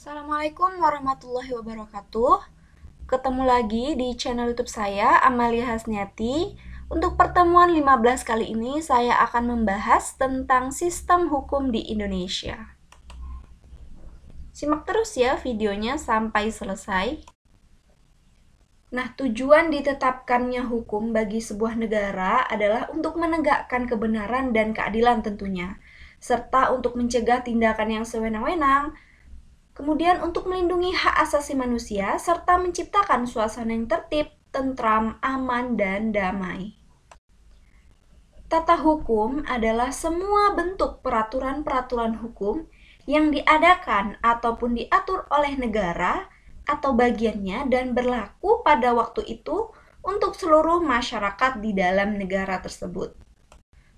Assalamualaikum warahmatullahi wabarakatuh. Ketemu lagi di channel YouTube saya, Amalia Hasniati. Untuk pertemuan 15 kali ini, saya akan membahas tentang sistem hukum di Indonesia. Simak terus ya videonya sampai selesai. Nah, tujuan ditetapkannya hukum bagi sebuah negara adalah untuk menegakkan kebenaran dan keadilan tentunya, serta untuk mencegah tindakan yang sewenang-wenang, kemudian untuk melindungi hak asasi manusia, serta menciptakan suasana yang tertib, tentram, aman, dan damai. Tata hukum adalah semua bentuk peraturan-peraturan hukum yang diadakan ataupun diatur oleh negara atau bagiannya dan berlaku pada waktu itu untuk seluruh masyarakat di dalam negara tersebut.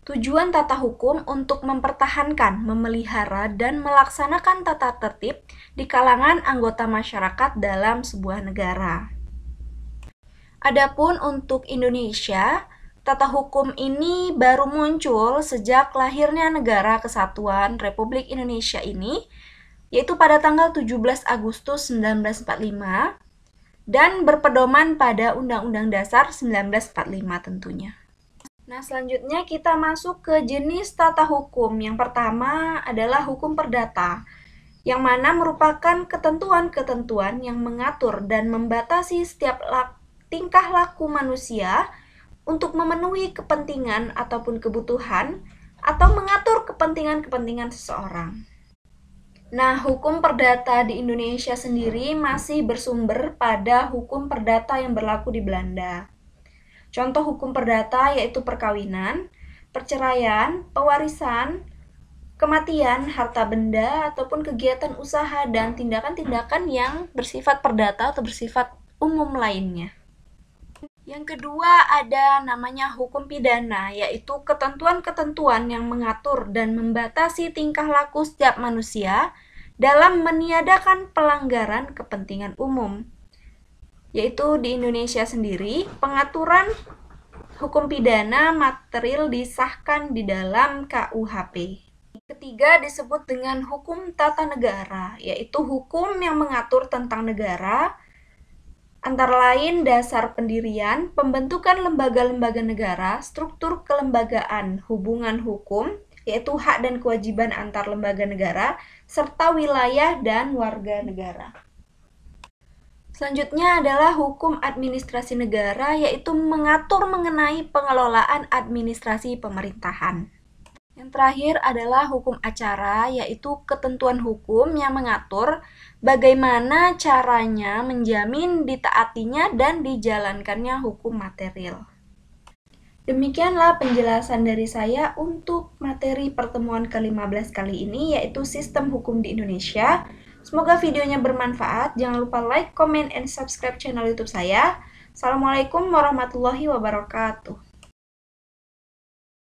Tujuan tata hukum untuk mempertahankan, memelihara, dan melaksanakan tata tertib di kalangan anggota masyarakat dalam sebuah negara. Adapun untuk Indonesia, tata hukum ini baru muncul sejak lahirnya Negara Kesatuan Republik Indonesia ini, yaitu pada tanggal 17 Agustus 1945, dan berpedoman pada Undang-Undang Dasar 1945 tentunya. Nah, selanjutnya kita masuk ke jenis tata hukum. Yang pertama adalah hukum perdata, yang mana merupakan ketentuan-ketentuan yang mengatur dan membatasi setiap tingkah laku manusia untuk memenuhi kepentingan ataupun kebutuhan atau mengatur kepentingan-kepentingan seseorang. Nah, hukum perdata di Indonesia sendiri masih bersumber pada hukum perdata yang berlaku di Belanda. Contoh hukum perdata yaitu perkawinan, perceraian, pewarisan, kematian, harta benda, ataupun kegiatan usaha dan tindakan-tindakan yang bersifat perdata atau bersifat umum lainnya. Yang kedua ada namanya hukum pidana, yaitu ketentuan-ketentuan yang mengatur dan membatasi tingkah laku setiap manusia dalam meniadakan pelanggaran kepentingan umum. Yaitu di Indonesia sendiri, pengaturan hukum pidana material disahkan di dalam KUHP. Ketiga disebut dengan hukum tata negara, yaitu hukum yang mengatur tentang negara, antara lain dasar pendirian, pembentukan lembaga-lembaga negara, struktur kelembagaan, hubungan hukum, yaitu hak dan kewajiban antar lembaga negara, serta wilayah dan warga negara. Selanjutnya adalah hukum administrasi negara, yaitu mengatur mengenai pengelolaan administrasi pemerintahan. Yang terakhir adalah hukum acara, yaitu ketentuan hukum yang mengatur bagaimana caranya menjamin ditaatinya dan dijalankannya hukum material. Demikianlah penjelasan dari saya untuk materi pertemuan ke-15 kali ini, yaitu sistem hukum di Indonesia. Semoga videonya bermanfaat. Jangan lupa like, comment, and subscribe channel YouTube saya. Assalamualaikum warahmatullahi wabarakatuh.